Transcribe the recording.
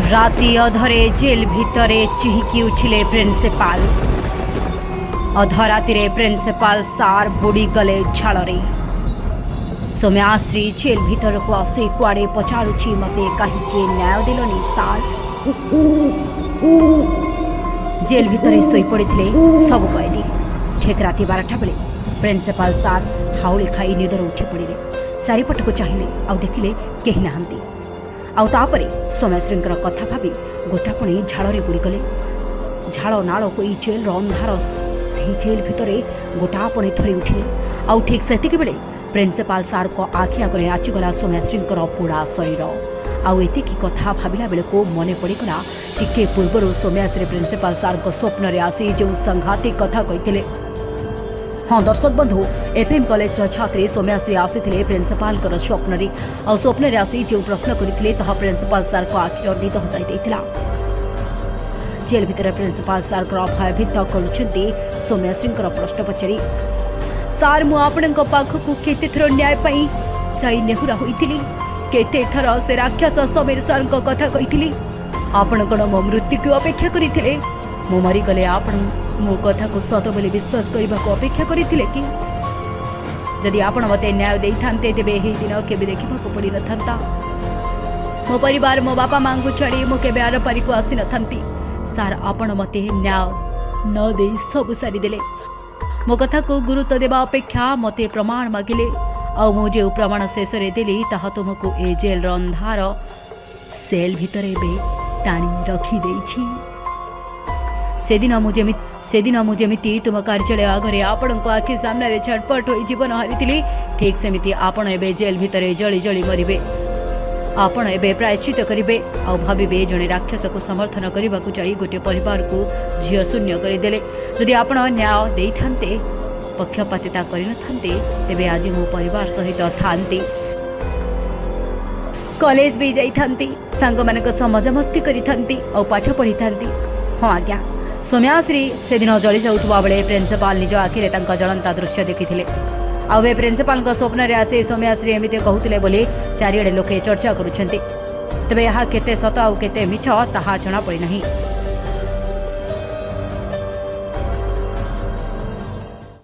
राति अधरे जेल भितरे चिहिकी उठिले principal. अधराति principal सार बुड़ी गले झाड़े। सौम्याश्री जेल भीतर को आसी कुआड़े पचारुची मते कहीं न्याय दिलनी सार। जेल भितर शोई पड़े सब कैदी। ठीक राति 12टा बेले प्रिंसिपाल सार हाउली खाई निदर उठी पड़े। चारिपट को चाहिए आउ देखिले केही नाहंती। आउ तापरे सौम्याश्री कथा भावी गोटापणे झाड़े बुड़ीगले। झाड़ नाल को जेल अंधार से जेल भितर गोटापणे थरी उठिले। आउ ठीक सेतिक बेले प्रिंसिपाल सार को आखि आगे नाचीगला सौम्याश्री पोड़ा शरीर। आउ एतिकी कथा भाविला बेले को मने पड़गला टिके पूर्वर सौम्याश्री प्रिंसिपाल सार को स्वप्न रे आसी जो संघातिक कथा कही। हाँ दर्शक बंधु, एफएम कॉलेज छात्री सौम्याश्री आसी प्रिंसिपाल स्वप्न रे और स्वप्न रे आसी जो प्रश्न करते प्रिंसिपाल सार को आखिर निद हजाई देथिला। जेल भितर प्रिंसिपाल सार भयभीत करुछंती सौम्याश्री प्रश्न पचारि। सार मु आपणक पाखकु केते थर न्याय पई जाई नेहुरा होइथिली। केते थर से राक्षस समीर सार कथा कहिथिली। आपण कोन मो मृत्यु को अपेक्षा करिथिले। मु मरी गले आपण मो कथा को सत बोली विश्वास करने को अपेक्षा करथिले कि? जदि आपण मते न्याय देई थांते तेबे एही दिन केबे देखिबा को पड़ी नथंता। मो परिवार मो बापा मां को छाड़ी मो केबे आर पारी को आसी नथंती। सार आपण मते न्याय न देई सब सारी देले। मो कथा को गुरुत्व देवा अपेक्षा मते प्रमाण मागिले। आ मो जे प्रमाण शेष रे देली ताहा तुमको ए जेल अंधार सेल भितरे बे टाणी रखी देइछि। सेदिन मु जेमिति तुम कार्यालय आगे आपण को आखि सामने छटपट हो जीवन हारी। ठीक सेमिति आपण एबे जेल भितरे जली जली मरिबे। आपण एबे प्रायश्चित करिबे आ भाबिबे जणे राक्षस को समर्थन करने को जाई गोटे परिवार को झियो शून्य करदेले। जदि आपण न्याय देई थांते पक्षपातिता करि नथांते तेबे आज मो परिवार सहित थांती। कॉलेज भी जाई थांती, सांग मानक मजा मस्ती करि थांती और पाठ पढ़ी थांती। हाँ आज्ञा, सौम्याश्री से दिन जली जाउथबा बेले प्रिंसिपाल निज आखिरे तांका जलंता दृश्य देखिथिले। आउ प्रिंसिपाल स्वप्न रे आसी सौम्याश्री एमिति कहूतिले बोली चारिआडे लोके चर्चा करुछंती। तबे यह केते सत आउ केते मिछ ताहा जଣା पड़ी नहीं।